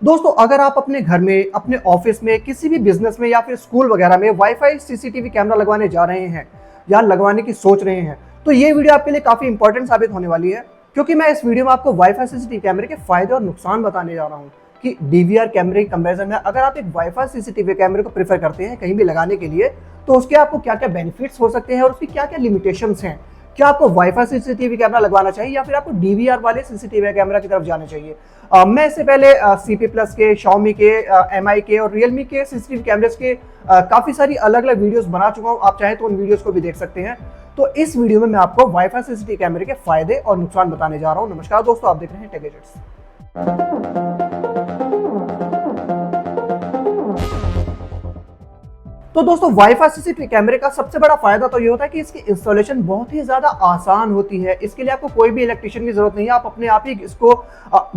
दोस्तों, अगर आप अपने घर में, अपने ऑफिस में, किसी भी बिजनेस में या फिर स्कूल वगैरह में वाईफाई सीसीटीवी कैमरा लगवाने जा रहे हैं या लगवाने की सोच रहे हैं, तो ये वीडियो आपके लिए काफी इंपॉर्टेंट साबित होने वाली है, क्योंकि मैं इस वीडियो में आपको वाईफाई सीसीटीवी कैमरे के फायदे और नुकसान बताने जा रहा हूँ कि डीवीआर कैमरे की कंपैरिजन में अगर आप एक वाईफाई सीसीटीवी कैमरे को प्रेफर करते हैं कहीं भी लगाने के लिए, तो उसके आपको क्या क्या बेनिफिट्स हो सकते हैं और उसकी क्या क्या लिमिटेशंस हैं। क्या आपको वाईफाई सीसीटीवी कैमरा लगवाना चाहिए या फिर आपको डीवीआर वाले सीसीटीवी कैमरा की तरफ जाना चाहिए। मैं इससे पहले सीपी प्लस के, Xiaomi के, एमआई के और रियलमी के सीसीटीवी कैमरेस के काफी सारी अलग अलग वीडियोस बना चुका हूं। आप चाहें तो उन वीडियोस को भी देख सकते हैं। तो इस वीडियो में मैं आपको वाईफाई सीसीटीवी कैमरे के फायदे और नुकसान बताने जा रहा हूं। नमस्कार दोस्तों, आप देख रहे हैं टेक गैजेट्स। तो दोस्तों, वाईफाई सीसीटीवी कैमरे का सबसे बड़ा फायदा तो ये होता है कि इसकी इंस्टॉलेशन बहुत ही ज्यादा आसान होती है। इसके लिए आपको कोई भी इलेक्ट्रिशियन की जरूरत नहीं है। आप अपने आप ही इसको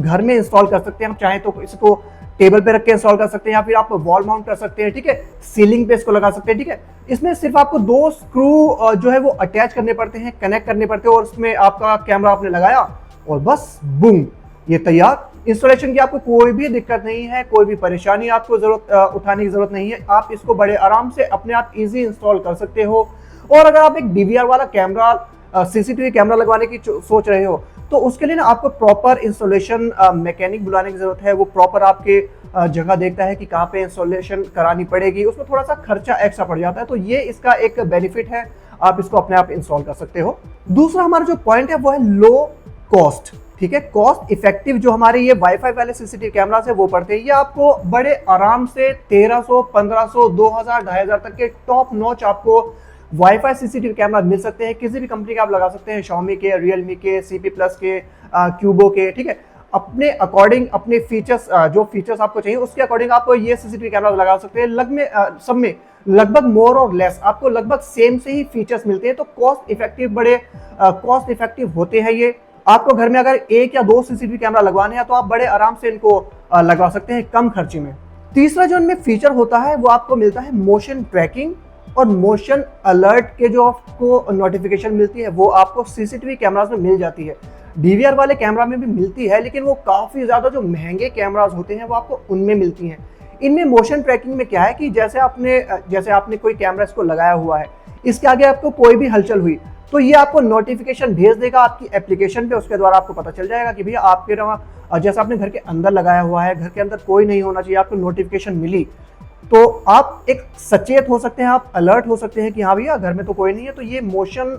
घर में इंस्टॉल कर सकते हैं। आप चाहें तो इसको टेबल पे रख के इंस्टॉल कर सकते हैं या फिर आप वॉल माउंट कर सकते हैं, ठीक है। सीलिंग पे इसको लगा सकते हैं, ठीक है। इसमें सिर्फ आपको दो स्क्रू जो है वो अटैच करने पड़ते हैं, कनेक्ट करने पड़ते हैं और उसमें आपका कैमरा आपने लगाया और बस बूम, ये तैयार। इंस्टॉलेशन की आपको कोई भी दिक्कत नहीं है, कोई भी परेशानी आपको उठाने की जरूरत नहीं है। आप इसको बड़े आराम से अपने आप इजी इंस्टॉल कर सकते हो। और अगर आप एक डीवीआर वाला कैमरा, सीसीटीवी कैमरा लगवाने की सोच रहे हो, तो उसके लिए ना आपको प्रॉपर इंस्टॉलेशन मैकेनिक बुलाने की जरूरत है। वो प्रॉपर आपके जगह देखता है कि कहाँ पे इंस्टॉलेशन करानी पड़ेगी, उसमें थोड़ा सा खर्चा एक्स्ट्रा पड़ जाता है। तो ये इसका एक बेनिफिट है, आप इसको अपने आप इंस्टॉल कर सकते हो। दूसरा हमारा जो पॉइंट है वो है लो कॉस्ट, ठीक है। कॉस्ट इफेक्टिव जो हमारे ये वाईफाई वाले सीसीटीवी कैमरास है वो पड़ते हैं। ये आपको बड़े आराम से 1300, 1500, 2000, 2500 तक के टॉप नॉच आपको वाईफाई सीसीटीवी कैमरा मिल सकते हैं। किसी भी कंपनी के आप लगा सकते हैं, Xiaomi के, रियलमी के, सीपी प्लस के, क्यूबो के, ठीक है। अपने अकॉर्डिंग, अपने फीचर्स, जो फीचर्स आपको चाहिए उसके अकॉर्डिंग आप ये सीसीटीवी कैमरा लगा सकते हैं। सब में लगभग मोर और लेस आपको लगभग सेम से ही फीचर्स मिलते हैं। तो कॉस्ट इफेक्टिव, बड़े कॉस्ट इफेक्टिव होते हैं ये। आपको घर में अगर एक या दो सीसीटीवी कैमरा लगवाने हैं तो आप बड़े आराम से इनको लगवा सकते हैं कम खर्चे में। तीसरा जो इनमें फीचर होता है वो आपको मिलता है मोशन ट्रैकिंग और मोशन अलर्ट के जो आपको नोटिफिकेशन मिलती है वो आपको सीसीटीवी कैमरास में मिल जाती है। डीवीआर वाले कैमरा में भी मिलती है, लेकिन वो काफी ज्यादा जो महंगे कैमरास होते हैं वो आपको उनमें मिलती हैं। इनमें मोशन ट्रैकिंग में क्या है कि जैसे आपने कोई कैमरा इसको लगाया हुआ है, इसके आगे आपको कोई भी हलचल हुई तो ये आपको नोटिफिकेशन भेज देगा आपकी एप्लीकेशन पे। उसके द्वारा आपको पता चल जाएगा कि भैया आपके जैसे आपने घर के अंदर लगाया हुआ है, घर के अंदर कोई नहीं होना चाहिए, आपको नोटिफिकेशन मिली तो आप एक सचेत हो सकते हैं, आप अलर्ट हो सकते हैं कि हाँ भैया घर में तो कोई नहीं है। तो ये मोशन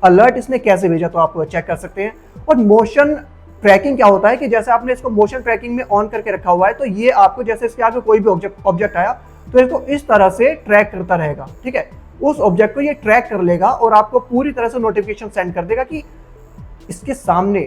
अलर्ट इसने कैसे भेजा तो आप चेक कर सकते हैं। और मोशन ट्रैकिंग क्या होता है कि जैसे आपने इसको मोशन ट्रैकिंग में ऑन करके रखा हुआ है तो ये आपको जैसे इसके आगे कोई भी ऑब्जेक्ट आया तो इसको इस तरह से ट्रैक करता रहेगा, ठीक है। उस ऑब्जेक्ट को ये ट्रैक कर लेगा और आपको पूरी तरह से नोटिफिकेशन सेंड कर देगा कि इसके सामने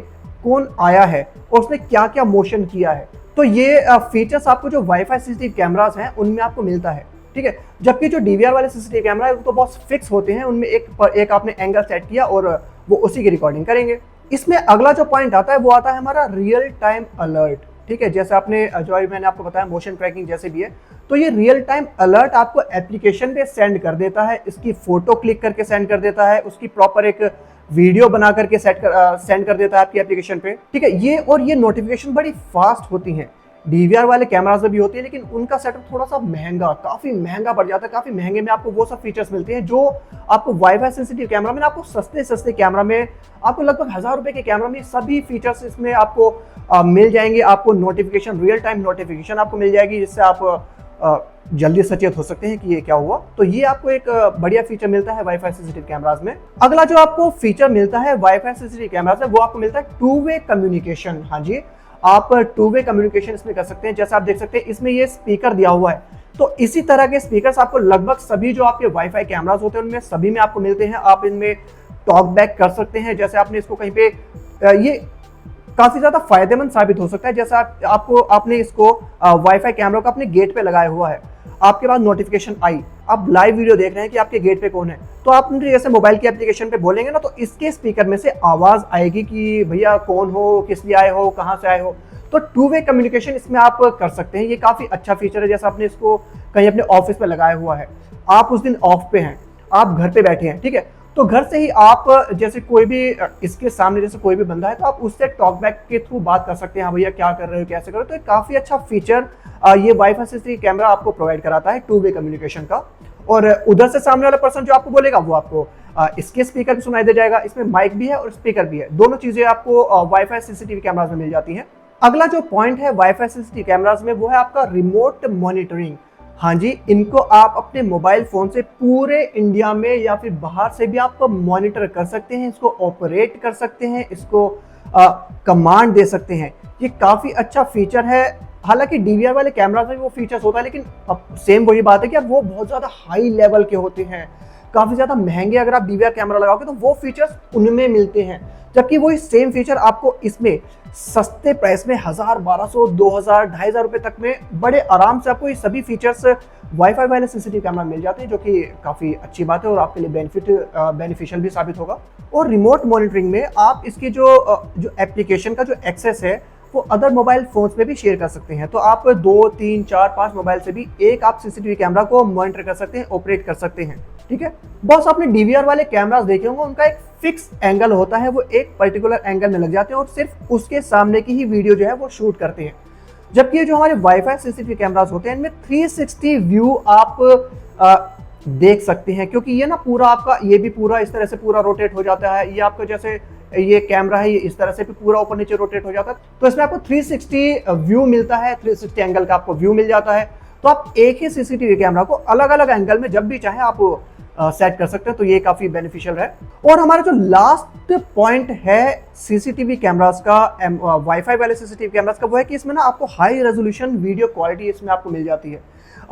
कौन आया है और उसने क्या क्या मोशन किया है। तो ये फीचर्स आपको जो वाईफाई सीसीटीवी कैमरास हैं उनमें आपको मिलता है, ठीक है। जबकि जो डीवीआर वाले सीसीटीवी कैमरा है वो तो बहुत फिक्स होते हैं, उनमें एक आपने एंगल सेट किया और वो उसी की रिकॉर्डिंग करेंगे। इसमें अगला जो पॉइंट आता है वो आता है हमारा रियल टाइम अलर्ट, ठीक है। जैसे मैंने आपको बताया मोशन ट्रैकिंग जैसे भी है, तो ये रियल टाइम अलर्ट आपको एप्लीकेशन पे सेंड कर देता है। इसकी फोटो क्लिक करके सेंड कर देता है, उसकी प्रॉपर एक वीडियो बना करके सेंड कर देता है आपकी एप्लीकेशन पे, ठीक है। ये नोटिफिकेशन बड़ी फास्ट होती हैं। डीवीआर वाले कैमरास में भी होती है, लेकिन उनका सेटअप थोड़ा सा महंगा, काफी महंगा पड़ जाता है। काफी महंगे में आपको वो सब फीचर्स मिलते हैं जो आपको वाईफाई सीसीटीवी कैमरा में, आपको सस्ते कैमरा में, आपको लगभग 1000 रुपए के कैमरा में सभी फीचर्स इसमें आपको मिल जाएंगे। आपको नोटिफिकेशन, रियल टाइम नोटिफिकेशन आपको मिल जाएगी, जिससे आप जल्दी सचेत हो सकते हैं कि ये क्या हुआ। तो ये आपको एक बढ़िया फीचर मिलता है वाईफाई सीसीटीवी कैमरास में। अगला जो आपको फीचर मिलता है वाईफाई सीसीटीवी कैमरास में वो आपको मिलता है टू वे कम्युनिकेशन। हाँ जी, आप टू वे कम्युनिकेशन इसमें कर सकते हैं। जैसे आप देख सकते हैं इसमें ये स्पीकर दिया हुआ है, तो इसी तरह के स्पीकर्स आपको लगभग सभी जो आपके वाईफाई कैमरास होते हैं उनमें सभी में आपको मिलते हैं। आप इनमें टॉक बैक कर सकते हैं। जैसे आपने इसको कहीं पे, ये काफी ज्यादा फायदेमंद साबित हो सकता है। जैसे आपने इसको वाईफाई कैमरा को अपने गेट पे लगाया हुआ है, आपके पास नोटिफिकेशन आई, आप लाइव वीडियो देख रहे हैं कि आपके गेट पे कौन है, तो आप जैसे मोबाइल की एप्लीकेशन पे बोलेंगे ना तो इसके स्पीकर में से आवाज आएगी कि भैया कौन हो, किस लिए आए हो, कहाँ से आए हो। तो टू वे कम्युनिकेशन इसमें आप कर सकते हैं। ये काफी अच्छा फीचर है। जैसे आपने इसको कहीं अपने ऑफिस पे लगाया हुआ है, आप उस दिन ऑफ पे हैं, आप घर पे बैठे हैं, ठीक है, तो घर से ही आप जैसे कोई भी इसके सामने जैसे कोई भी बंदा है तो आप उससे टॉक बैक के थ्रू बात कर सकते हैं, हाँ भैया क्या कर रहे हो, कैसे कर रहे हो। तो एक काफी अच्छा फीचर ये वाईफाई सीसीटीवी कैमरा आपको प्रोवाइड कराता है 2 वे कम्युनिकेशन का। और उधर से सामने वाला पर्सन जो आपको बोलेगा वो आपको इसके स्पीकर भी सुनाई दे जाएगा। इसमें माइक भी है और स्पीकर भी है, दोनों चीजें आपको वाईफाई सीसीटीवी कैमरास में मिल जाती हैं। अगला जो पॉइंट है वाईफाई सीसीटीवी कैमरास में वो है आपका रिमोट मॉनिटरिंग। हाँ जी, इनको आप अपने मोबाइल फोन से पूरे इंडिया में या फिर बाहर से भी आप मॉनिटर कर सकते हैं, इसको ऑपरेट कर सकते हैं, इसको कमांड दे सकते हैं। ये काफी अच्छा फीचर है। हालांकि डीवीआर वाले कैमरा में वो फीचर्स होता है, लेकिन अब सेम वही बात है कि अब वो बहुत ज्यादा हाई लेवल के होते हैं, काफी ज्यादा महंगे। अगर आप डीवीआर कैमरा लगाओगे तो वो फीचर्स उनमें मिलते हैं, जबकि वही सेम फीचर आपको इसमें सस्ते प्राइस में 1000, 1200, 2000, 2500 रुपए तक में बड़े आराम से आपको ये सभी फीचर्स वाईफाई वाले सीसीटीवी कैमरा मिल जाते हैं, जो कि काफी अच्छी बात है और आपके लिए बेनिफिशियल भी साबित होगा। और रिमोट मॉनिटरिंग में आप इसकी जो एप्लीकेशन का जो एक्सेस है वो अदर मोबाइल फोन्स में भी शेयर कर सकते हैं। तो आप 2, 3, 4, 5 मोबाइल से भी एक आप सीसीटीवी कैमरा को मॉनिटर कर सकते हैं, ऑपरेट कर सकते हैं। ठीक है बॉस, आपने डीवीआर वाले कैमरास देखे होंगे, उनका एक फिक्स एंगल होता है, वो एक पर्टिकुलर एंगल में लग जाते हैं और सिर्फ उसके सामने की ही वीडियो जो है वो शूट करते हैं। जबकि ये जो हमारे वाईफाई सीसीटीवी कैमरास होते हैं इनमें 360 व्यू आप देख सकते हैं, क्योंकि ये ना पूरा आपका ये भी पूरा इस तरह से पूरा रोटेट हो जाता है। ये आपका जैसे ये कैमरा है ये इस तरह से भी पूरा ऊपर नीचे रोटेट हो जाता है, तो इसमें आपको 360 व्यू मिलता है, 360 एंगल का आपको व्यू मिल जाता है। तो आप एक ही सीसीटीवी कैमरा को अलग अलग एंगल में जब भी चाहे आप सेट कर सकते हैं, तो ये काफी बेनिफिशियल है। और हमारा जो लास्ट पॉइंट है सीसीटीवी कैमरास का, वाईफाई वाले सीसीटीवी कैमरास का, वो है कि इसमें ना आपको हाई रेजोल्यूशन वीडियो क्वालिटी इसमें आपको मिल जाती है।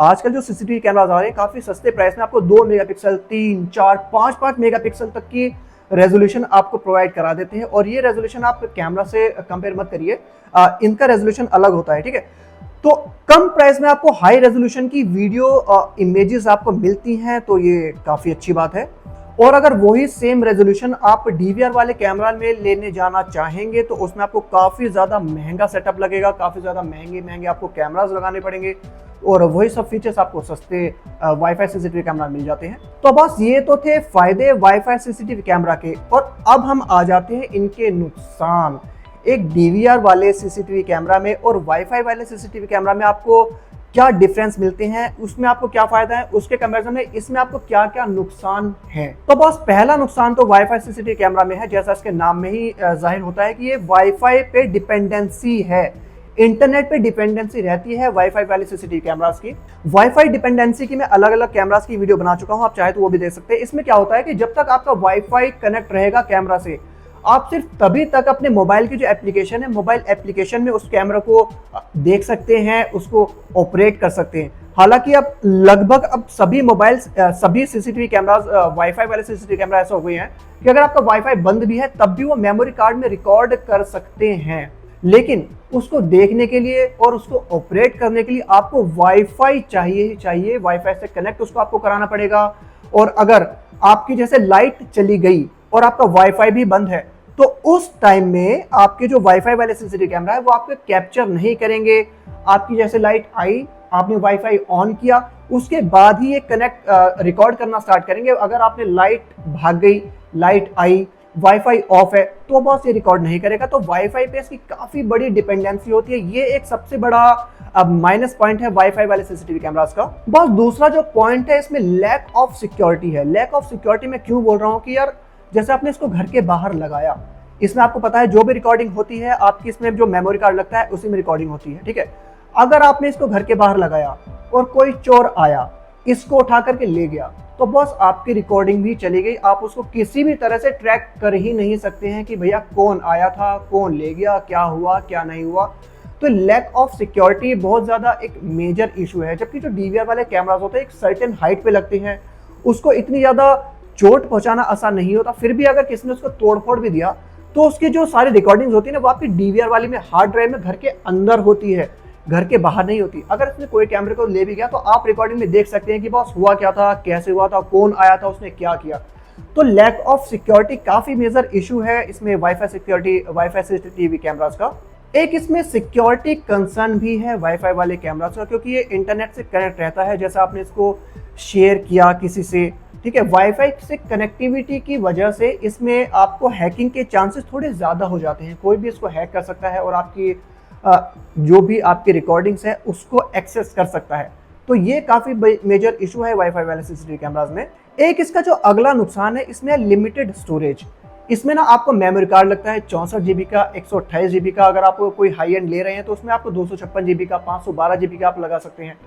आजकल जो सीसीटीवी कैमरास आ रहे हैं काफी सस्ते प्राइस में आपको 2 मेगापिक्सल, 3, 4, 5 मेगापिक्सल तक की रेजोल्यूशन आपको प्रोवाइड करा देते हैं। और ये रेजोल्यूशन आप कैमरा से कंपेयर मत करिए, इनका रेजोल्यूशन अलग होता है। ठीक है, तो कम प्राइस में आपको हाई रेजोल्यूशन की वीडियो इमेजेस आपको मिलती हैं, तो ये काफी अच्छी बात है। और अगर वही सेम रेजोल्यूशन आप डीवीआर वाले कैमरा में लेने जाना चाहेंगे तो उसमें आपको काफी ज्यादा महंगा सेटअप लगेगा, काफी ज्यादा महंगे आपको कैमरास लगाने पड़ेंगे, और वही सब फीचर्स आपको सस्ते वाईफाई सीसीटीवी कैमरा मिल जाते हैं। तो बस ये तो थे फायदे वाईफाई सीसीटीवी कैमरा के, और अब हम आ जाते हैं इनके नुकसान। एक डीवीआर वाले सीसीटीवी कैमरा में और वाईफाई वाले सीसीटीवी कैमरा में आपको क्या डिफरेंस मिलते हैं, उसमें आपको क्या फायदा है, उसके कंपैरिजन में इसमें आपको क्या क्या नुकसान है। तो बस पहला नुकसान तो वाईफाई सीसीटीवी कैमरा में है, जैसा इसके नाम में ही जाहिर होता है कि ये वाईफाई पे डिपेंडेंसी है, इंटरनेट पे डिपेंडेंसी रहती है वाईफाई वाले सीसीटीवी कैमरास की। वाईफाई डिपेंडेंसी की मैं अलग अलग कैमरास की वीडियो बना चुका हूं, आप चाहे तो वो भी देख सकते हैं। इसमें क्या होता है कि जब तक आपका वाईफाई कनेक्ट रहेगा कैमरा से, आप सिर्फ तभी तक अपने मोबाइल की जो एप्लीकेशन है, मोबाइल एप्लीकेशन में उस कैमरा को देख सकते हैं, उसको ऑपरेट कर सकते हैं। हालांकि अब लगभग अब सभी मोबाइल सभी सीसीटीवी कैमरास वाईफाई वाले सीसीटीवी कैमरा ऐसा हो गए हैं कि अगर आपका वाईफाई बंद भी है तब भी वो मेमोरी कार्ड में रिकॉर्ड कर सकते हैं, लेकिन उसको देखने के लिए और उसको ऑपरेट करने के लिए आपको वाईफाई चाहिए ही चाहिए। वाईफाई से कनेक्ट उसको आपको कराना पड़ेगा। और अगर आपकी जैसे लाइट चली गई और आपका वाईफाई भी बंद है तो उस टाइम में आपके जो वाईफाई वाले सीसीटीवी कैमरा है वो आपके कैप्चर नहीं करेंगे। आपकी जैसे लाइट आई, आपने वाईफाई ऑन किया, उसके बाद ही ये कनेक्ट रिकॉर्ड करना स्टार्ट करेंगे। अगर आपने लाइट भाग गई, लाइट आई, वाईफाई ऑफ है, तो बॉस ये रिकॉर्ड नहीं करेगा। तो वाईफाई पे इसकी काफी बड़ी डिपेंडेंसी होती है, ये एक सबसे बड़ा माइनस पॉइंट है वाईफाई वाले सीसीटीवी कैमरास का। बॉस दूसरा जो पॉइंट है इसमें लैक ऑफ सिक्योरिटी है। लैक ऑफ सिक्योरिटी में क्यों बोल रहा हूँ कि यार जैसे आपने इसको घर के बाहर लगाया, इसमें आपको पता है जो भी रिकॉर्डिंग होती है आपकी इसमें जो मेमोरी कार्ड लगता है उसी में रिकॉर्डिंग होती है। ठीक है, अगर आपने इसको घर के बाहर लगाया और कोई चोर आया, इसको उठा करके ले गया, तो बॉस आपकी रिकॉर्डिंग भी चली गई। आप उसको किसी भी तरह से ट्रैक कर ही नहीं सकते हैं कि भैया कौन आया था, कौन ले गया, क्या हुआ, क्या नहीं हुआ। तो लैक ऑफ सिक्योरिटी बहुत ज्यादा एक मेजर इशू है। जबकि जो डीवीआर वाले कैमरास होते हैं एक सर्टेन हाइट पे लगते हैं, उसको इतनी ज्यादा चोट पहुंचाना आसान नहीं होता। फिर भी अगर किसी ने उसको तोड़फोड़ भी दिया तो उसकी जो सारी रिकॉर्डिंग्स होती है ना वो आपकी डीवीआर वाली में हार्ड ड्राइव में घर के अंदर होती है, घर के बाहर नहीं होती। अगर इसने कोई कैमरे को ले भी गया तो आप रिकॉर्डिंग में देख सकते हैं कि बॉस हुआ क्या था, कैसे हुआ था, कौन आया था, उसने क्या किया। तो लैक ऑफ सिक्योरिटी काफी मेजर इशू है इसमें wifi security, wifi CCTV cameras का। एक इसमें सिक्योरिटी कंसर्न भी है वाईफाई वाले कैमरास का, क्योंकि ये इंटरनेट से कनेक्ट रहता है। जैसा आपने इसको शेयर किया किसी से, ठीक है, वाईफाई से कनेक्टिविटी की वजह से इसमें आपको हैकिंग के चांसेस थोड़े ज़्यादा हो जाते हैं। कोई भी इसको हैक कर सकता है और आपकी जो भी आपकी रिकॉर्डिंग्स है उसको एक्सेस कर सकता है। तो ये काफ़ी मेजर इशू है वाईफाई वाले सीसीटीवी कैमराज में। एक इसका जो अगला नुकसान है, इसमें लिमिटेड स्टोरेज। इसमें ना आपको मेमोरी कार्ड लगता है 64 जीबी का, 128 जीबी का। अगर आप कोई हाई एंड ले रहे हैं तो उसमें आपको 256 जीबी का, 512 जीबी का आप लगा सकते हैं।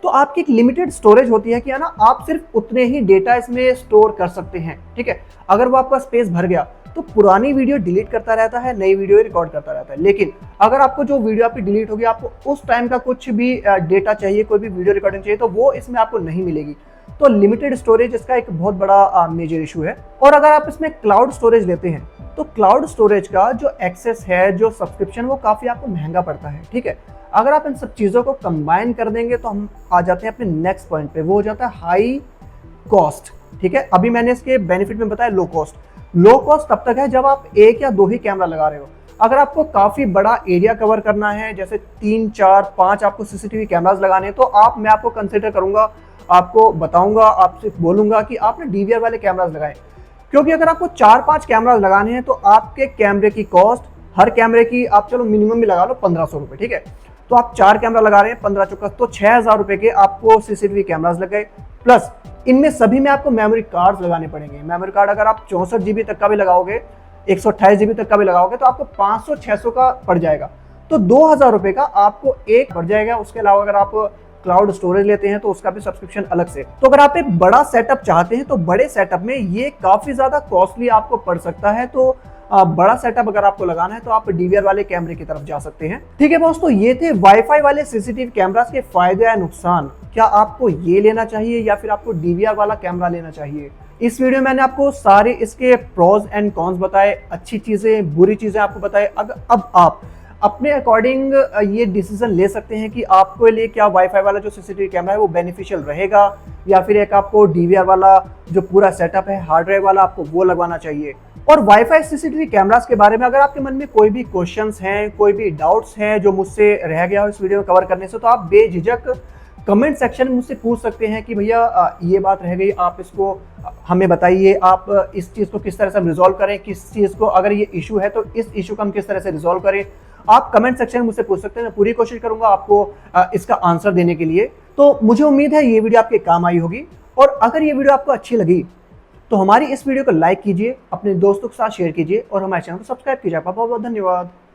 तो आपकी एक लिमिटेड स्टोरेज होती है कि है ना, आप सिर्फ उतने ही डेटा इसमें स्टोर कर सकते हैं। ठीक है, अगर वो आपका स्पेस भर गया तो पुरानी वीडियो डिलीट करता रहता है, नई वीडियो रिकॉर्ड करता रहता है। लेकिन अगर आपको जो वीडियो आपकी डिलीट होगी, आपको उस टाइम का कुछ भी डेटा चाहिए, कोई भी वीडियो रिकॉर्डिंग चाहिए, तो वो इसमें आपको नहीं मिलेगी। तो लिमिटेड स्टोरेज इसका एक बहुत बड़ा मेजर इशू है। और अगर आप इसमें क्लाउड स्टोरेज लेते हैं तो क्लाउड स्टोरेज का जो एक्सेस है, जो सब्सक्रिप्शन, वो काफ़ी आपको महंगा पड़ता है। ठीक है, अगर आप इन सब चीज़ों को कंबाइन कर देंगे तो हम आ जाते हैं अपने नेक्स्ट पॉइंट पे, वो हो जाता है हाई कॉस्ट। ठीक है, अभी मैंने इसके बेनिफिट में बताया लो कॉस्ट। लो कॉस्ट तब तक है जब आप एक या दो ही कैमरा लगा रहे हो। अगर आपको काफ़ी बड़ा एरिया कवर करना है, जैसे 3, 4, 5 आपको सीसीटीवी कैमराज लगाने हैं, तो मैं आपको कंसिडर करूंगा, आपको बताऊंगा, आपसे बोलूंगा कि आप ना डीवीआर वाले कैमराज लगाएं। क्योंकि अगर आपको 4-5 कैमराज लगाने हैं तो आपके कैमरे की कॉस्ट, हर कैमरे की आप चलो मिनिमम भी लगा लो 1500 रुपये। ठीक है, तो आप 4 कैमरा लगा रहे हैं, 15 चौका तो 6000 रुपए के आपको सीसीटीवी कैमराज लग गए। प्लस इनमें सभी में आपको मेमोरी कार्ड लगाने पड़ेंगे। मेमोरी कार्ड अगर आप 64 जीबी तक का भी लगाओगे, 128 जीबी तक का भी लगाओगे, तो आपको 500-600 का पड़ जाएगा। तो 2000 रुपए का आपको एक पड़ जाएगा। उसके अलावा अगर आप क्लाउड स्टोरेज लेते हैं तो उसका भी सब्सक्रिप्शन अलग से। तो अगर आप एक बड़ा सेटअप चाहते हैं तो बड़े सेटअप में ये काफी ज्यादा कॉस्टली आपको पड़ सकता है। तो बड़ा सेटअप अगर आपको लगाना है तो आप डीवीआर वाले कैमरे की तरफ जा सकते हैं। ठीक है बॉस, तो ये थे वाईफाई वाले सीसीटीवी कैमरास के फायदे या नुकसान। क्या आपको ये लेना चाहिए या फिर आपको डीवीआर वाला कैमरा लेना चाहिए? इस वीडियो में मैंने आपको सारे इसके प्रोज एंड कॉन्स बताए, अच्छी चीजें, बुरी चीजें आपको बताए। अब आप अपने अकॉर्डिंग ये डिसीजन ले सकते हैं कि आपके लिए क्या वाईफाई वाला जो सीसीटीवी कैमरा है वो बेनिफिशियल रहेगा, या फिर एक आपको डीवीआर वाला जो पूरा सेटअप है हार्ड ड्राइव वाला आपको वो लगवाना चाहिए। और वाईफाई सीसीटीवी कैमरास के बारे में अगर आपके मन में कोई भी क्वेश्चंस हैं, कोई भी डाउट्स हैं जो मुझसे रह गया हो इस वीडियो में कवर करने से, तो आप बेझिझक कमेंट सेक्शन में मुझसे पूछ सकते हैं कि भैया ये बात रह गई, आप इसको हमें बताइए, आप इस चीज़ को किस तरह से हम रिजॉल्व करें, किस चीज़ को, अगर ये इशू है तो इस इशू को हम किस तरह से रिजॉल्व करें। आप कमेंट सेक्शन में मुझसे पूछ सकते हैं, मैं पूरी कोशिश करूंगा आपको इसका आंसर देने के लिए। तो मुझे उम्मीद है ये वीडियो आपके काम आई होगी। और अगर ये वीडियो आपको अच्छी लगी तो हमारी इस वीडियो को लाइक कीजिए, अपने दोस्तों के साथ शेयर कीजिए और हमारे चैनल को सब्सक्राइब कीजिए। बहुत बहुत धन्यवाद।